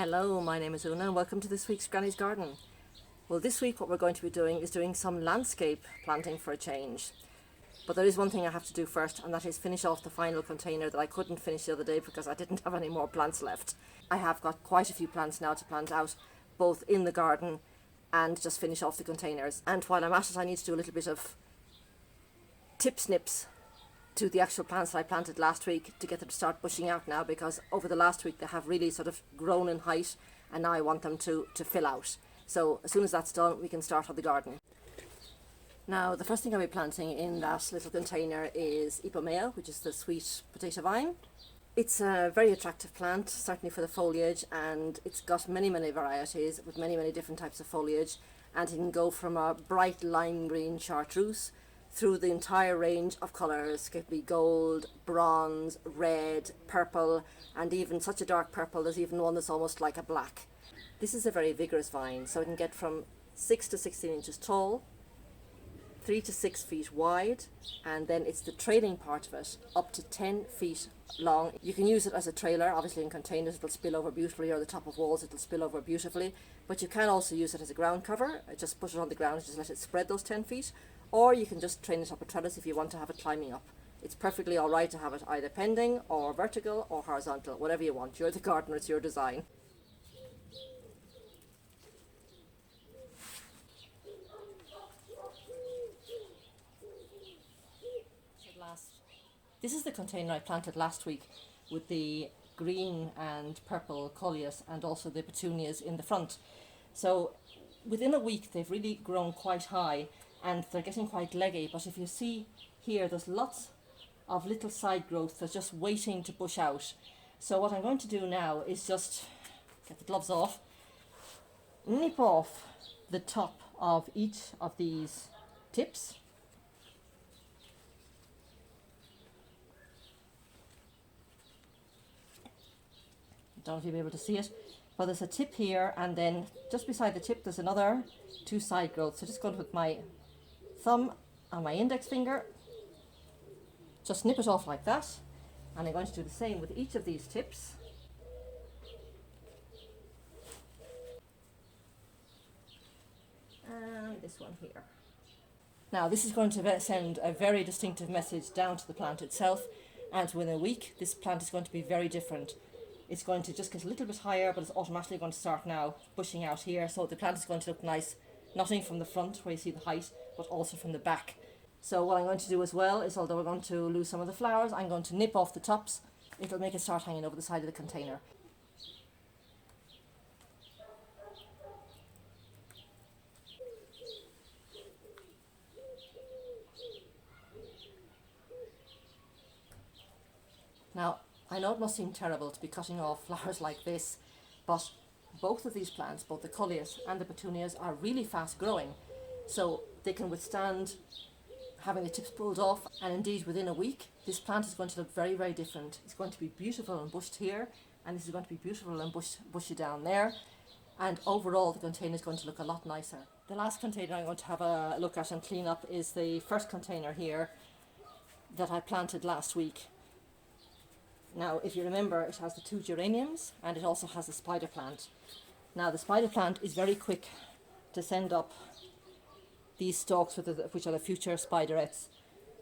Hello, my name is Una and welcome to this week's Granny's Garden. Well, this week what we're going to be doing is doing some landscape planting for a change. But there is one thing I have to do first, and that is finish off the final container that I couldn't finish the other day because I didn't have any more plants left. I have got quite a few plants now to plant out, both in the garden and just finish off the containers. And while I'm at it, I need to do a little bit of tip snips to the actual plants that I planted last week to get them to start bushing out now, because over the last week they have really sort of grown in height and now I want them to fill out. So as soon as that's done, we can start on the garden. Now the first thing I'll be planting in that little container is Ipomea, which is the sweet potato vine. It's a very attractive plant, certainly for the foliage, and it's got many varieties with many different types of foliage, and it can go from a bright lime green chartreuse through the entire range of colours. It could be gold, bronze, red, purple, and even such a dark purple, there's even one that's almost like a black. This is a very vigorous vine, so it can get from 6 to 16 inches tall, 3 to 6 feet wide, and then it's the trailing part of it up to 10 feet long. You can use it as a trailer, obviously in containers it'll spill over beautifully, or the top of walls it'll spill over beautifully, but you can also use it as a ground cover. Just put it on the ground and just let it spread those 10 feet, or you can just train it up a trellis if you want to have it climbing up. It's perfectly alright to have it either pending or vertical or horizontal, whatever you want. You're the gardener, it's your design. This is the container I planted last week with the green and purple coleus and also the petunias in the front. So within a week they've really grown quite high and they're getting quite leggy, but if you see here there's lots of little side growth that's just waiting to bush out. So what I'm going to do now is just get the gloves off, nip off the top of each of these tips. Don't know if you'll be able to see it, but there's a tip here, and then just beside the tip there's another 2 side growths. So just going with my thumb and my index finger, just nip it off like that, and I'm going to do the same with each of these tips. And this one here. Now this is going to send a very distinctive message down to the plant itself, and within a week this plant is going to be very different. It's going to just get a little bit higher, but it's automatically going to start now bushing out here. So the plant is going to look nice, not only from the front where you see the height, but also from the back. So what I'm going to do as well is, although we're going to lose some of the flowers, I'm going to nip off the tops. It'll make it start hanging over the side of the container. Now, I know it must seem terrible to be cutting off flowers like this, but both of these plants, both the coleus and the petunias, are really fast growing, so they can withstand having the tips pulled off, and indeed within a week this plant is going to look very different. It's going to be beautiful and bushed here, and this is going to be beautiful and bushy down there, and overall the container is going to look a lot nicer. The last container I'm going to have a look at and clean up is the first container here that I planted last week. Now, if you remember, it has the 2 geraniums and it also has the spider plant. Now, the spider plant is very quick to send up these stalks, which are the future spiderettes.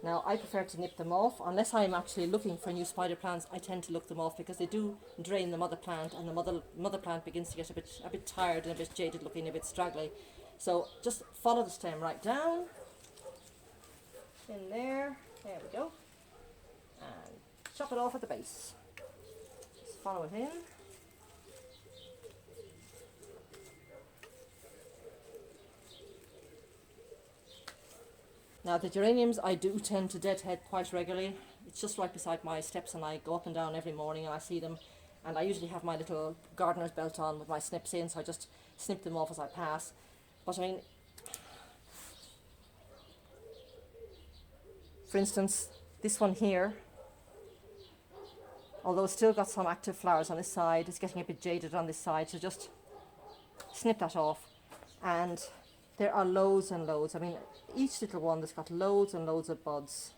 Now, I prefer to nip them off. Unless I'm actually looking for new spider plants, I tend to look them off because they do drain the mother plant, and the mother plant begins to get a bit tired and a bit jaded looking, a bit straggly. So just follow the stem right down, in there we go, and chop it off at the base. Just follow it in. Now the geraniums I do tend to deadhead quite regularly. It's just right beside my steps and I go up and down every morning and I see them, and I usually have my little gardener's belt on with my snips in, so I just snip them off as I pass. But I mean, for instance, this one here, although it's still got some active flowers on this side, it's getting a bit jaded on this side, so just snip that off. And there are loads and loads. I mean, each little one that's got loads and loads of buds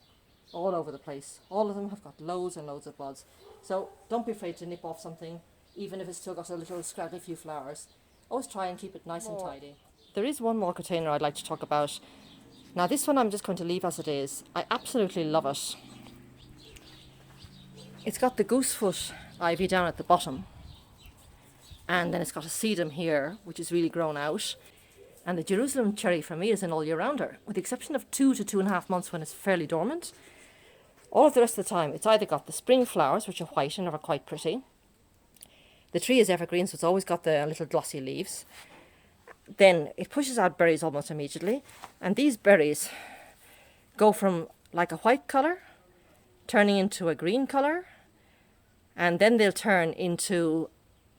all over the place. All of them have got loads and loads of buds. So don't be afraid to nip off something. even if it's still got a little scraggly few flowers. Always try and keep it nice and tidy. There is one more container I'd like to talk about. Now this one I'm just going to leave as it is. I absolutely love it. It's got the goosefoot ivy down at the bottom, and then it's got a sedum here which is really grown out, and the Jerusalem cherry for me is an all year rounder, with the exception of 2 to 2.5 months when it's fairly dormant. All of the rest of the time it's either got the spring flowers, which are white and are quite pretty. The tree is evergreen, so it's always got the little glossy leaves. Then it pushes out berries almost immediately, and these berries go from like a white colour turning into a green colour, and then they'll turn into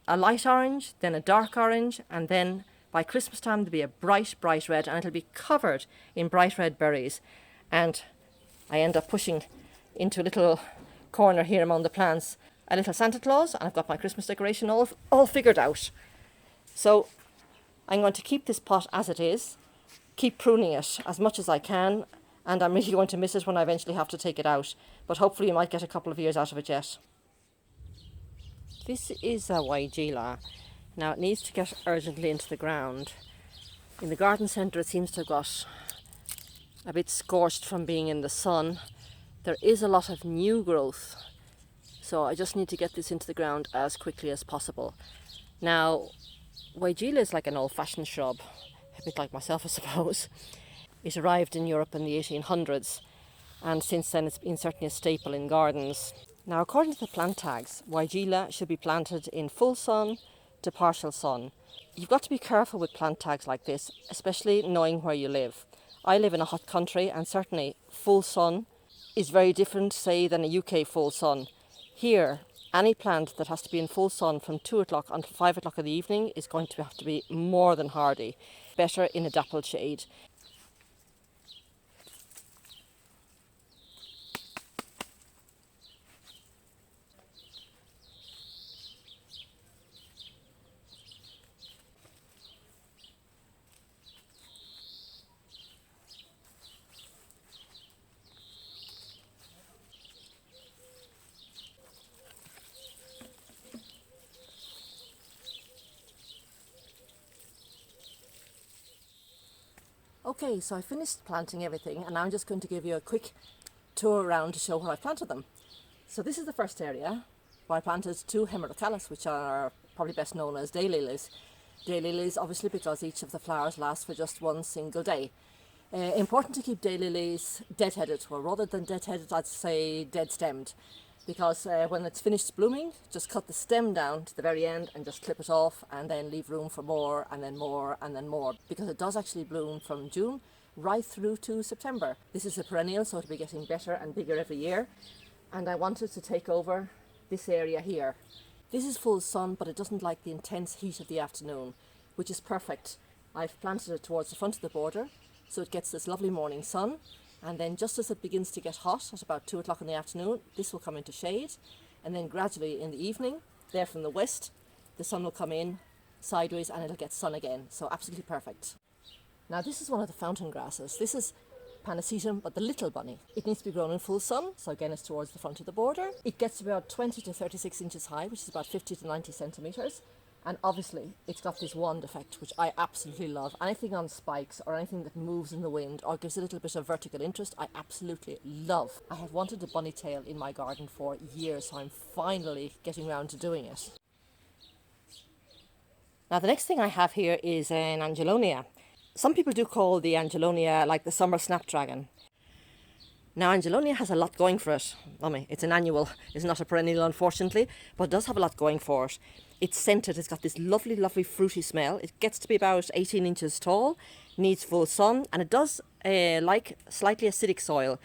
a light orange, then a dark orange, and then by Christmas time there'll be a bright red, and it'll be covered in bright red berries. And I end up pushing into a little corner here among the plants a little Santa Claus, and I've got my Christmas decoration all figured out. So I'm going to keep this pot as it is, keep pruning it as much as I can, and I'm really going to miss it when I eventually have to take it out, but hopefully you might get a couple of years out of it yet. This is a Weigela. Now it needs to get urgently into the ground. In the garden centre it seems to have got a bit scorched from being in the sun. There is a lot of new growth, so I just need to get this into the ground as quickly as possible. Now, Weigela is like an old-fashioned shrub, a bit like myself I suppose. It arrived in Europe in the 1800s, and since then it's been certainly a staple in gardens. Now, according to the plant tags, Weigela should be planted in full sun to partial sun. You've got to be careful with plant tags like this, especially knowing where you live. I live in a hot country, and certainly full sun is very different, say, than a UK full sun. Here, any plant that has to be in full sun from 2 o'clock until 5 o'clock in the evening is going to have to be more than hardy, better in a dappled shade. Okay, so I finished planting everything, and now I'm just going to give you a quick tour around to show where I planted them. So this is the first area where I planted 2 hemerocallis, which are probably best known as daylilies. Daylilies obviously because each of the flowers lasts for just one single day. Important to keep daylilies dead-headed, or rather than dead-headed I'd say dead-stemmed, because when it's finished blooming, just cut the stem down to the very end and just clip it off, and then leave room for more and then more and then more, because it does actually bloom from June right through to September. This is a perennial, so it'll be getting better and bigger every year, and I wanted to take over this area here. This is full sun, but it doesn't like the intense heat of the afternoon, which is perfect. I've planted it towards the front of the border, so it gets this lovely morning sun, and then just as it begins to get hot at about 2 o'clock in the afternoon, this will come into shade, and then gradually in the evening, there from the west, the sun will come in sideways and it'll get sun again, so absolutely perfect. Now this is one of the fountain grasses. This is Panacetum, but the little bunny. It needs to be grown in full sun, so again it's towards the front of the border. It gets about 20 to 36 inches high, which is about 50 to 90 centimetres. And obviously it's got this wand effect, which I absolutely love. Anything on spikes or anything that moves in the wind or gives a little bit of vertical interest, I absolutely love. I have wanted a bunny tail in my garden for years, so I'm finally getting round to doing it. Now the next thing I have here is an Angelonia. Some people do call the Angelonia like the summer snapdragon. Now Angelonia has a lot going for it. I mean, it's an annual, it's not a perennial unfortunately, but it does have a lot going for it. It's scented, it's got this lovely, lovely fruity smell. It gets to be about 18 inches tall, needs full sun, and it does like slightly acidic soil.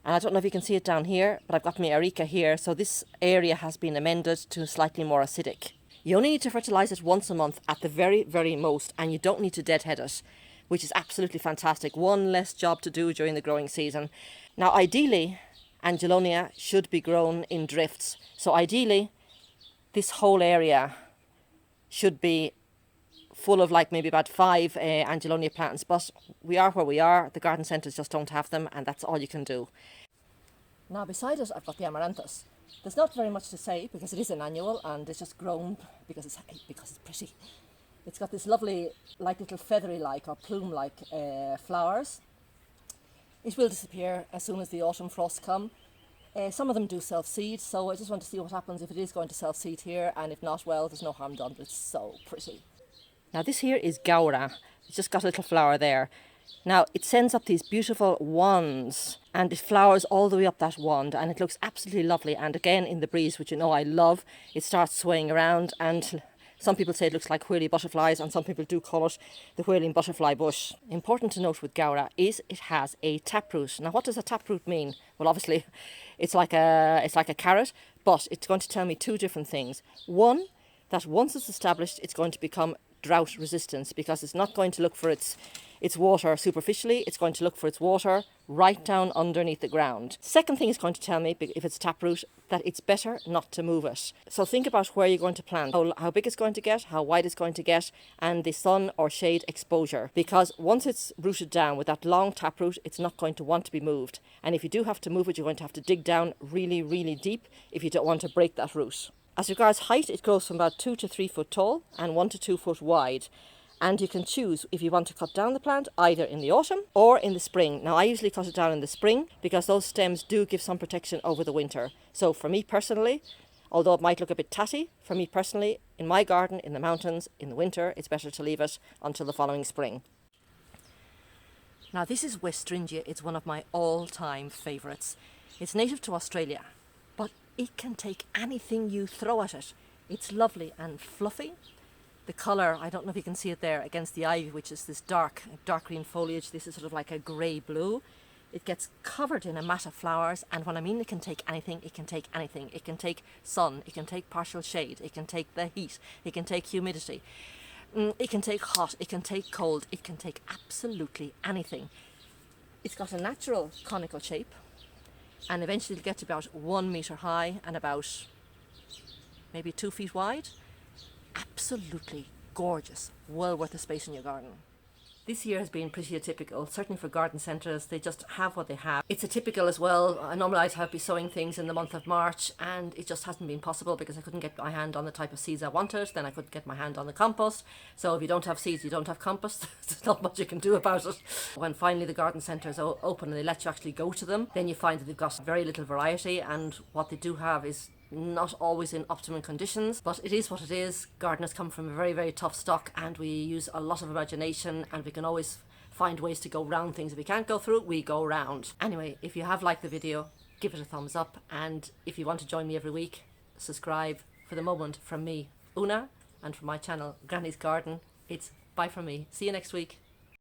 And I don't know if you can see it down here, but I've got my areca here, so this area has been amended to slightly more acidic. You only need to fertilise it once a month at the very, very most, and you don't need to deadhead it, which is absolutely fantastic. One less job to do during the growing season. Now ideally, Angelonia should be grown in drifts. So ideally, this whole area should be full of like maybe about 5 Angelonia plants, but we are where we are. The garden centres just don't have them, and that's all you can do. Now beside it, I've got the Amaranthus. There's not very much to say because it is an annual and it's just grown because it's pretty. It's got this lovely, like little feathery-like or plume-like flowers. It will disappear as soon as the autumn frosts come. Some of them do self-seed, so I just want to see what happens if it is going to self-seed here, and if not, well, there's no harm done, but it's so pretty. Now this here is Gaura. It's just got a little flower there. Now it sends up these beautiful wands and it flowers all the way up that wand and it looks absolutely lovely, and again in the breeze, which you know I love, it starts swaying around, and some people say it looks like whirly butterflies and some people do call it the whirling butterfly bush. Important to note with Gaura is it has a taproot. Now what does a taproot mean? Well, obviously it's like a carrot, but it's going to tell me two different things. One, that once it's established it's going to become drought resistance because it's not going to look for its water superficially, it's going to look for its water right down underneath the ground. Second thing it's going to tell me, if it's taproot, that it's better not to move it. So think about where you're going to plant, how big it's going to get, how wide it's going to get, and the sun or shade exposure. Because once it's rooted down with that long taproot, it's not going to want to be moved. And if you do have to move it, you're going to have to dig down really, really deep if you don't want to break that root. As regards height, it grows from about 2 to 3 foot tall and 1 to 2 foot wide. And you can choose if you want to cut down the plant either in the autumn or in the spring. Now I usually cut it down in the spring because those stems do give some protection over the winter. So for me personally, although it might look a bit tatty, for me personally, in my garden, in the mountains, in the winter, it's better to leave it until the following spring. Now this is Westringia. It's one of my all-time favourites. It's native to Australia, but it can take anything you throw at it. It's lovely and fluffy. The colour, I don't know if you can see it there against the ivy, which is this dark green foliage. This is sort of like a grey blue. It gets covered in a mat of flowers, and when I mean it can take anything, it can take anything. It can take sun, it can take partial shade, it can take the heat, it can take humidity, it can take hot, it can take cold, it can take absolutely anything. It's got a natural conical shape, and eventually it'll get to about 1 metre high and about maybe 2 feet wide. Absolutely gorgeous, well worth the space in your garden. This year has been pretty atypical, certainly for garden centres. They just have what they have. It's atypical as well. Normally I'd have been sowing things in the month of March, and it just hasn't been possible because I couldn't get my hand on the type of seeds I wanted. Then I couldn't get my hand on the compost. So if you don't have seeds, you don't have compost. There's not much you can do about it. When finally the garden centres open and they let you actually go to them, then you find that they've got very little variety, and what they do have is not always in optimum conditions, but it is what it is. Gardeners come from a very, very tough stock, and we use a lot of imagination, and we can always find ways to go round things. If we can't go through it, we go round. Anyway, if you have liked the video, give it a thumbs up, and if you want to join me every week, subscribe. For the moment, from me, Una, and from my channel, Granny's Garden, it's bye from me. See you next week.